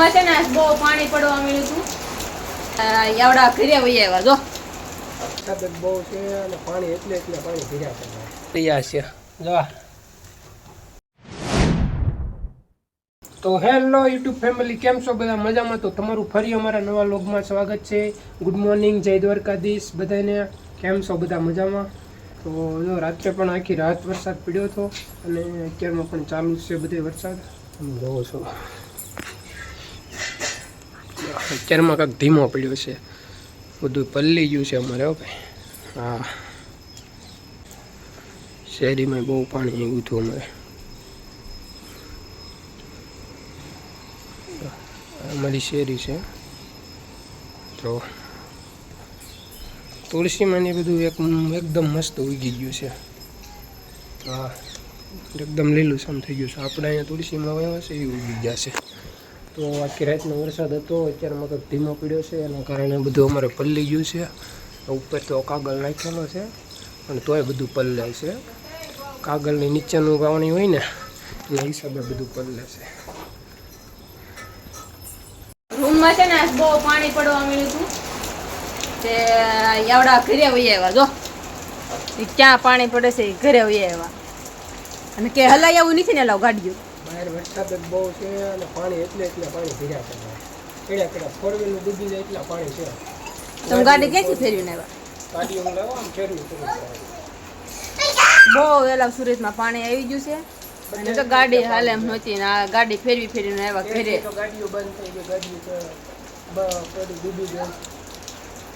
રૂમમાં છે ને બહુ પાણી પડવા મળ્યું હતું. એવડા ઘરે વહી આવ્યા જો વરસાદ બહુ છે અને પાણી એટલે પાણી ભર્યા છે તૈયાર છે જો. તો હેલો યુટ્યુબ ફેમિલી, કેમ છો બધા? મજામાં? તો તમારું ફરી અમારા નવા વ્લોગમાં સ્વાગત છે. ગુડ મોર્નિંગ, જય દ્વારકાધીશ બધાને. કેમ છો બધા? મજામાં? તો જો રાત્રે પણ આખી રાત વરસાદ પડ્યો હતો અને અત્યારમાં પણ ચાલુ છે બધે વરસાદ. તમે જોવો છો અત્યારમાં કાંઈક ધીમો પડ્યો છે, બધું પલ્લી ગયું છે અમારે. હો ભાઈ, હા, શેરીમાં બહુ પાણી આવ્યું હતું અમારે. અમારી શેરી છે તો તુલસીમાં ને બધું એકદમ મસ્ત ઉગી ગયું છે. હા, એકદમ લીલુંછમ થઈ ગયું છે. આપણે અહીંયા તુલસીમાં વાવ્યા છે એ ઉગી ગયા છે. તો આખી રાતનો વરસાદ હતો, અત્યારમાં તો ધીમો પડ્યો છે, એના કારણે બધું અમારે પલળી ગયું છે. ઉપર તો કાગળ નાખેલો છે અને તોય બધું પલળે છે. કાગળની નીચેનું પાણી હોય ને એના હિસાબે બધું પલળે છે. રૂમમાં છે ને બહુ પાણી પડવા મળ્યું હતું તે એવડા ઘરે વહી આવ્યા જો. ક્યાં પાણી પડે છે ઘરે વહી આવ્યા અને કે હલાય એવું નથી ને લાવ ગાડીઓ. બહાર વરસાદ બહુ છે અને પાણી એટલે પાણી ભર્યા છે. કેડા ફોર વ્હીલર ડૂબી જાય એટલા પાણી છે. તમે ગાડી ક્યાંથી ફેરવીને આવ્યા? ગાડીઓ લાવો આમ ફેરવી બહુ વેલા સુરતમાં પાણી આવી ગયું છે અને તો ગાડી હાલે એમ નહોતી ને આ ગાડી ફેરવીને આવ્યા ઘરે. ગાડીઓ બંધ થઈ ગઈ, ગાડીઓ ડૂબી ગઈ.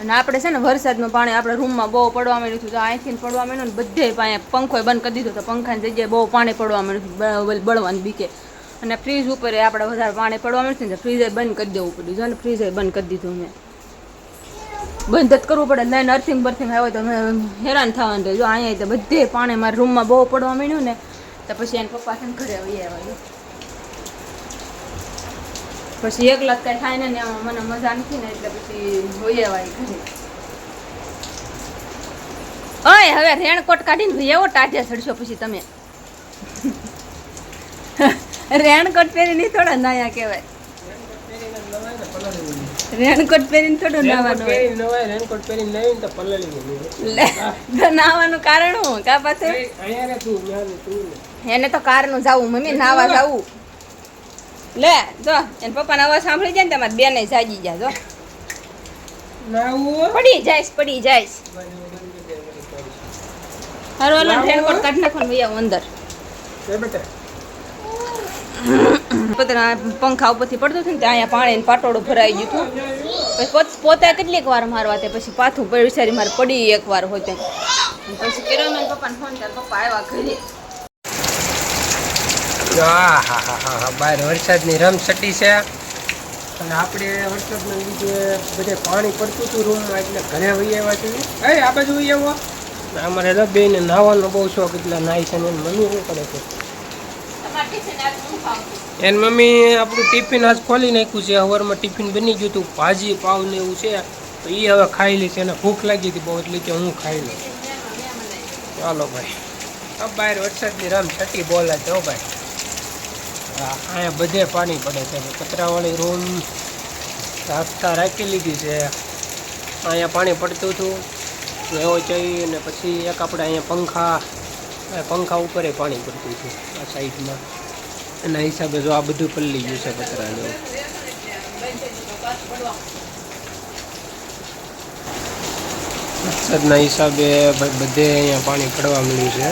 અને આપણે છે ને વરસાદનું પાણી આપણે રૂમમાં બહુ પડવા માંડ્યું હતું. તો અહીંથી પડવા માંડ્યું ને બધે પાસે પંખો બંધ કરી દીધો. તો પંખાની જગ્યાએ બહુ પાણી પડવા માંડ્યું હતું બળવાની બીકે. અને ફ્રીજ ઉપર આપણે વધારે પાણી પડવા માંડ્યું ને ફ્રીજે બંધ કરી દેવું પડ્યું. જો ને ફ્રીજે બંધ કરી દીધું મેં. બંધ જ કરવું પડે, લાઈન અર્થિંગ બર્થિંગ આવે તો હેરાન થવાનું રહે. જો અહીંયા તો બધે પાણી મારા રૂમમાં બહુ પડવા માંડ્યું ને તો પછી એને પપ્પા છે ને ઘરે વહી આવ્યા. પછી એકલા કાંઈ થાય ને એમાં મને મજા નથી ને એટલે પછી વહી આવ્યા ઘરે. ઓય હવે રેણકોટ કાઢીને એવો ટાઢે ચડશો પછી તમે. રેણકોટ પહેરીને થોડા નાયા કહેવાય. રેનકોટ પહેરીને થોડું નાવાનું હોય. રેનકોટ પહેરીને નવીન તો પલળી નાવાનું કારણ હું કા પાછું એને તો કારનું જાવું મમ્મી નાવા જાવું. લે જો એને પપ્પાનો અવાજ સાંભળી જાય ને તમારે બેને જાગી ગયા. જો પડી જાઈશ. હારું રેનકોટ કાઢી નાખો ને ભૈયા અંદર. પંખા ઉપરથી પડતું હતું ને ત્યાં અહીંયા પાણી પાટોડું ભરાઈ ગયું હતું. પછી પોતે કેટલીક વાર મારવા તે પછી પાછું વિચારી મારે પડી એક વાર હોય તેમ. પછી કર્યો મેં પપ્પાને ફોન કર્યો, પપ્પા આવ્યા ઘરે. બહાર વરસાદની રમસટી છે અને આપણે વરસાદના લીધે બધે પાણી પડતું હતું રૂમમાં એટલે ઘરે વહી આવ્યા છીએ. આ બાજુ વહી આવો. અમારે બેને નાવાનો બહુ શોખ એટલે નાહી છે ને મમ્મી શું કરે છે? એન મમ્મી આપણું ટિફિન આજ ખોલી નાખ્યું છે. સવારમાં ટિફિન બની ગયું હતું, ભાજી પાવ ને એવું છે તો એ હવે ખાઈ લે છે. એને ભૂખ લાગી હતી બહુ એટલે કે હું ખાઈ લઉં. ચાલો ભાઈ, બહાર વરસાદની રમ છટી બોલે છે. હો ભાઈ, અહીંયા બધે પાણી પડે છે. કચરાવાળી રૂમ રાખતા રાખી લીધી છે. અહીંયા પાણી પડતું હતું એવો જઈ અને પછી એક આપણે અહીંયા પંખા ઉપર પાણી પડતું હતું આ સાઈડમાં. એના હિસાબે જો આ બધું પલળી ગયું છે કચરાનું. વરસાદના હિસાબે ભાઈ બધે અહીંયા પાણી પડવા મળ્યું છે.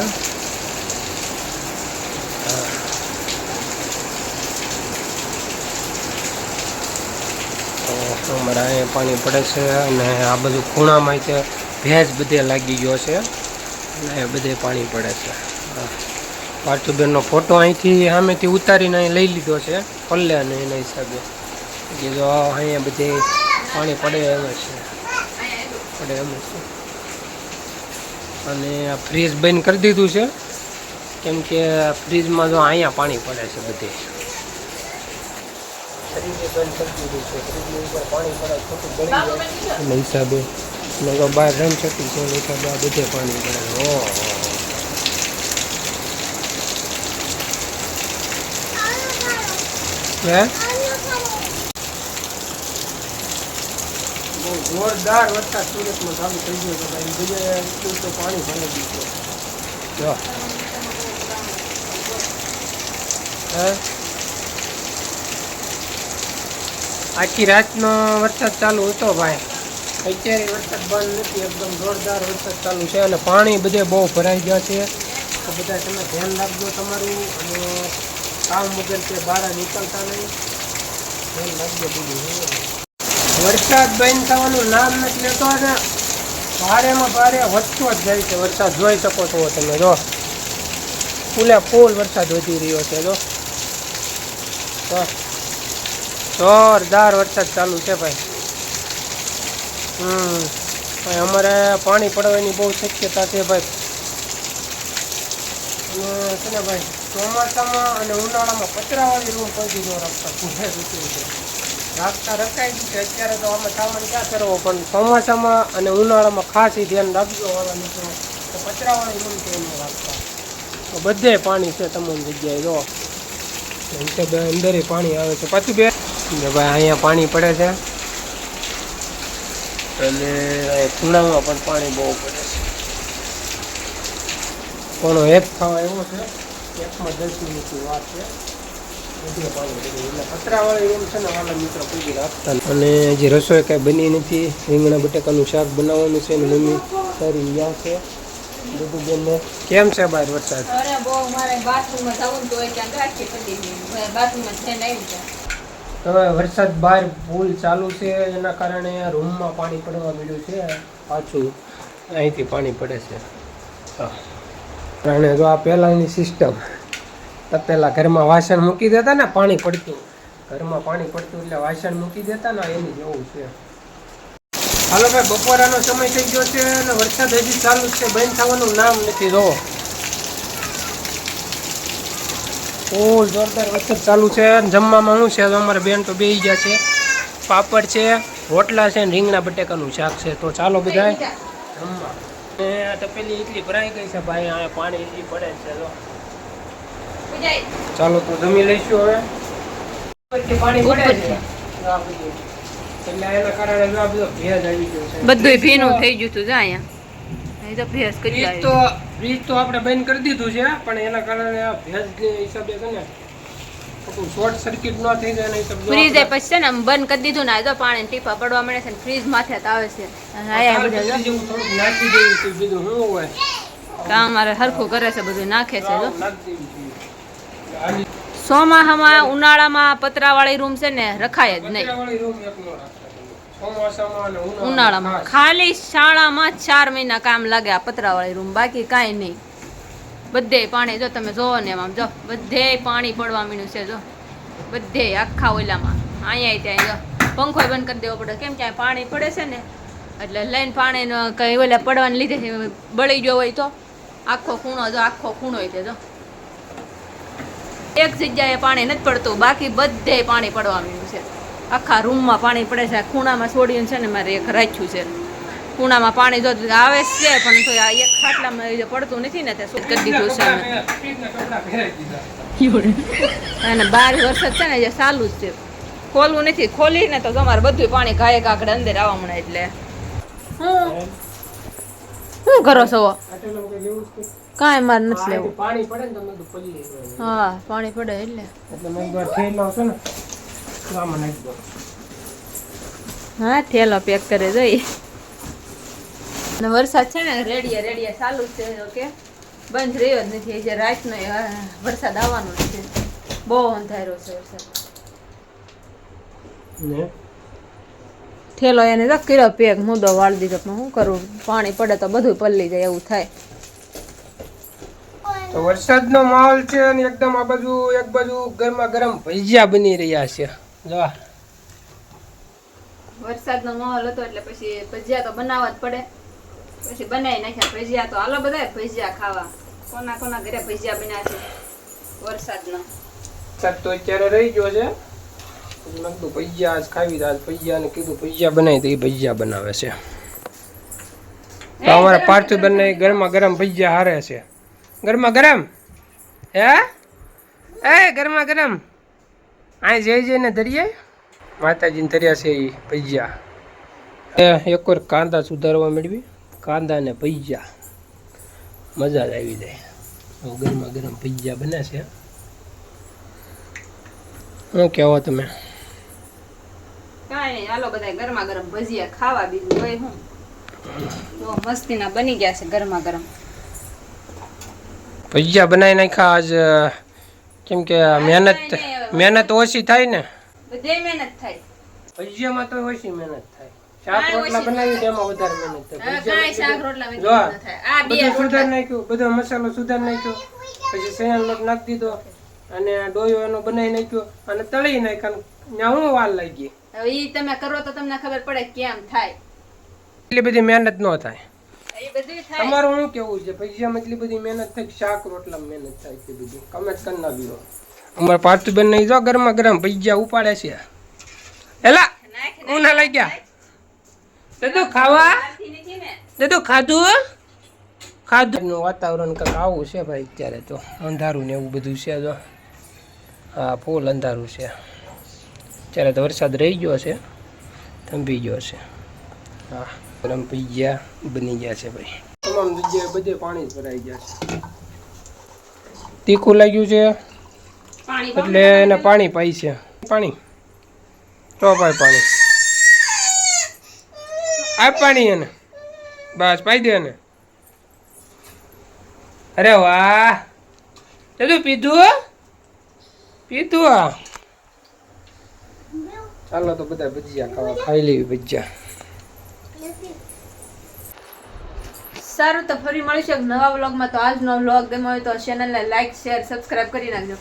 તો અમારે અહીંયા પાણી પડે છે અને આ બધું ખૂણામાં તે ભેજ બધે લાગી ગયો છે અને બધે પાણી પડે છે. પાર્થુબેનનો ફોટો અહીંથી સામેથી ઉતારીને અહીં લઈ લીધો છે પલ્લે અને એના હિસાબે કે જો અહીંયા બધે પાણી પડે એમ છે. અને આ ફ્રીજ બંધ કરી દીધું છે કેમ કે ફ્રીજમાં જો અહીંયા પાણી પડે છે બધે. ફ્રીજ બંધ કરી દીધું છે, ફ્રીજની ઉપર પાણી પડે ખોટું પડી જાય એના હિસાબે. બહાર રમછટી છે એના હિસાબે આ બધે પાણી પડે. હે બહુ જોરદાર વરસાદ સુરતમાં ચાલુ થઈ ગયો છે ભાઈ. જગ્યાએ એટલું તો પાણી ભરાઈ ગયું છે. જો આખી રાતનો વરસાદ ચાલુ હતો ભાઈ. અત્યારે વરસાદ બંધ નથી, એકદમ જોરદાર વરસાદ ચાલુ છે અને પાણી બધે બહુ ભરાઈ ગયા છે. તો બધા તમે ધ્યાન રાખજો તમારું, અને કામ વગર કે બહાર નીકળતા નહીં, ધ્યાન રાખજો બધું. વરસાદ બંધ થવાનું નામ નથી લેતો અને ભારેમાં ભારે વધતો જ જાય છે વરસાદ. જોઈ શકો છો તમે, જો ફૂલે ફૂલ વરસાદ વધી રહ્યો છે. જો જોરદાર વરસાદ ચાલુ છે ભાઈ. ભાઈ અમારે પાણી પડવાની બહુ શક્યતા છે ભાઈ. અને છે ને ભાઈ, ચોમાસામાં અને ઉનાળામાં કચરાવાળી રૂમ કોઈ ન રાખતા, પૂછે રૂપિયું છે રાખતા રખાઈ ગયું છે. અત્યારે તો આમાં સામાન ક્યાં કરવો, પણ ચોમાસામાં અને ઉનાળામાં ખાસ એ ધ્યાન રાખજો વાળા મિત્રો, તો કચરાવાળી રૂમ કોઈ ન રાખતા. તો બધે પાણી છે તમામ જગ્યાએ. જો અંદર પાણી આવે છે પાછું બે ભાઈ. અહીંયા પાણી પડે છે અને ખૂણામાં પણ પાણી બહુ પડે છે. કોનો એક થવા એવો છે, એકમાં 10 મિનિટની વાત છે. બધે પાણી પડે એટલે કચરાવાળી રૂમ છે ને વાળા મિત્રો કોઈ રાખતા. અને હજી રસોઈ કાંઈ બની નથી. રીંગણા બટાકાનું શાક બનાવવાનું છે ને મમ્મી સારી યા છે. બધું બેનને કેમ છે બહાર વરસાદ? અરે બહુ મારે બાથરૂમમાં જવું તો ક્યાં ગાંઠી પડી ગઈ, બાથરૂમમાં જઈને આવી જાય. હવે વરસાદ બહાર ફૂલ ચાલુ છે, એના કારણે રૂમમાં પાણી પડવા મળ્યું છે. પાછું અહીંથી પાણી પડે છે. અને જો આ પહેલાંની સિસ્ટમ, તપેલા ઘરમાં વાસણ મૂકી દેતા ને, પાણી પડતું ઘરમાં પાણી પડતું એટલે વાસણ મૂકી દેતા ને, એની જેવું છે. હાલો ભાઈ, બપોરાનો સમય થઈ ગયો છે અને વરસાદ હજી ચાલુ છે, બંધ થવાનું નામ નથી. જો ફૂલ જોરદાર વરસાદ ચાલુ છે. જમવામાં શું છે, અમારે બેન તો બેસી ગયા છે. પાપડ છે, રોટલા છે, રીંગણા બટેકાનું શાક છે. તો ચાલો બધા જમવા. તપેલી એટલી ભરાઈ ગઈ છે ભાઈ, અહીંયા પાણી એટલી પડે છે. જો ચાલો તો જમી લઈશું હવે. પાણી પડે છે એટલે એના કારણે બધો ભેજ આવી ગયો છે. બધું ભીનું થઈ ગયું હતું. અહીંયા તો ભેજ કરી ફ્રીજ તો આપણે બંધ કરી દીધું છે, પણ એના કારણે આ ભેજના હિસાબે છે ને શોર્ટ સર્કિટ ન થઈ જાય. ફ્રીજ પછી છે ને બંધ કરી દીધું ને, તો પાણી ટીપા પડવા મળે છે ને ફ્રીજ માથે આવે છે. થોડુંક નાખી દેવું છે, બીજું શું હોય. કામ મારે હરખું કરે છે, બધું નાખે છે. જો ચોમાસામાં ઉનાળામાં પતરાવાળી રૂમ છે ને રખાય જ નહીં. ઉનાળામાં ખાલી શાળામાં 4 મહિના કામ લાગે આ પતરાવાળી રૂમ, બાકી કાંઈ નહીં. બધે પાણી, જો તમે જોવો ને એમાં, જો બધે પાણી પડવા મીણ્યું છે. જો બધે આખા ઓલામાં, અહીંયા ત્યાં જો પંખો બંધ કરી દેવો પડે. કેમ ક્યાંય પાણી પડે છે ને, એટલે લઈને પાણીનો કંઈ ઓલા પડવાને લીધે બળી ગયો હોય તો આખો ખૂણો, જો આખો ખૂણો હોય તે જો એક જગ્યાએ પાણી નથી પડતું, બાકી બધે પાણી પડવા માંડ્યું છે. આખા રૂમમાં પાણી પડે છે. ખૂણામાં છોડીને છે ને મારે એક રાખ્યું છે. ખૂણામાં પાણી જો આવે છે, પણ તો આ એક ખાટલામાં પડતું નથી ને, તે શું કરી દીધું છે અને 12 વરસાદ છે ને જે ચાલુ જ છે, ખોલવું નથી. ખોલી ને તો તમારે બધું પાણી ઘાયે કાકડે અંદર આવવા મળે. એટલે શું કરો છો? કાંઈ માર નથી લેવું. પાણી પડે ને તમે તો પલ્લી. હા, પાણી પડે એટલે મેં એકવાર થેલો છે ને આમાં નાખી દો. હા, થેલો પેક કરે જોઈ. અને વરસાદ છે ને રેડિયા ચાલુ જ છે, કે બંધ રહ્યો જ નથી. જે રાતનો વરસાદ આવવાનો જ છે. બહુ અંધારો છે વરસાદ. થેલો એને તો કર્યો પેક, મુદ્દો વાળી દીધો. પણ શું કરું, પાણી પડે તો બધું પલ્લી જાય એવું થાય. તો વરસાદનો માહોલ છે અને એકદમ આ બાજુ એક બાજુ ગરમા ગરમ ભજીયા બની રહ્યા છે. જો વરસાદનો માહોલ હતો એટલે પછી ભજીયા તો બનાવવા જ પડે. પછી બનાવી નાખ્યા ભજીયા. તો હાલો બધા ભજીયા ખાવા. કોના કોના ઘરે ભજીયા બન્યા છે વરસાદના? વરસાદ તો અત્યારે રહી ગયો છે. મેં કીધું ભજીયા આજ ખાવી, આજ ભજીયાને કીધું ભજીયા બનાવી તો એ ભજીયા બનાવે છે. તો અમારા પાર્થિબેન ને ગરમા ગરમ ભજીયા હારે છે. ગરમા ગરમ હે ગરમા ગરમ આ જઈને ધરીએ માતાજીને ધર્યા છે એ ભજીયા. એક વાર કાંદા સુધારવા મેળવી, કાંદા ને ભજીયા મજા જ આવી જાય. હવે ગરમા ગરમ ભજીયા બને છે. શું કહેવો તમે? કાંઈ નહીં, હાલો બધા ગરમા ગરમ ભજીયા ખાવા, બીજું હોય હું. તો મસ્તીના બની ગયા છે ગરમા ગરમ ભજીયા બનાવી નાખ્યા આજ. કેમ કે મહેનત ઓછી થાય ને, બધે મહેનત થાય. ભજીયામાં તો ઓછી મહેનત થાય. શાક રોટલા બનાવી તેમાં વધારે મહેનત થાય. કાંઈ શાક રોટલા જો, મહેનત ન થાય. આ બે બધું સુધાર નાખ્યું, બધો મસાલો સુધાર નાખ્યો, પછી સૈયાનો લોટ નાખી દીધો અને ડોયો એનો બનાવી નાખ્યો અને તળી નાખ્યા. ત્યાં હું વાર લાગી. હવે ઈ તમે કરો તો તમને ખબર પડે કેમ થાય. એટલી બધી મહેનત ન થાય. એ બધું થાય. તમારું શું કેવું છે? ભજીયામાં એટલી બધી મહેનત થાય કે શાક રોટલામાં મહેનત થાય એટલી બધી? કમેન્ટ કરી નાખજો. અમારા પાર્થુબેન નહીં જો ગરમા ગરમ ભજીયા ઉપાડે છે. એલા ઉના લઈ ગયા. દાદુ ખાવા? દાદુ ખાધું? ખાધું. વાતાવરણ કંઈક આવું છે ભાઈ અત્યારે તો. અંધારું ને એવું બધું છે જો. હા, ફૂલ અંધારું છે. અત્યારે તો વરસાદ રહી ગયો છે, થંભી ગયો છે. હા, ગરમ ભજીયા બની ગયા છે ભાઈ. તમામ જગ્યાએ બધે પાણી જ ભરાઈ ગયા છે. તીખું લાગ્યું છે એટલે એને પાણી પાઈ છે. પાણી તો ભાઈ પાણી આ પાણી એને બસ પાઈ દે એને. અરે વાહ, બધું પીધું પીધું. ચાલો તો બધા ભજીયા ખાવા, ખાઈ લેવી ભજીયા. સારું, તો ફરી મળીશું એક નવા વ્લોગમાં. તો આજનો વ્લોગ ગમ્યો હોય તો ચેનલને લાઈક, શેર, સબસ્ક્રાઇબ કરી નાખજો.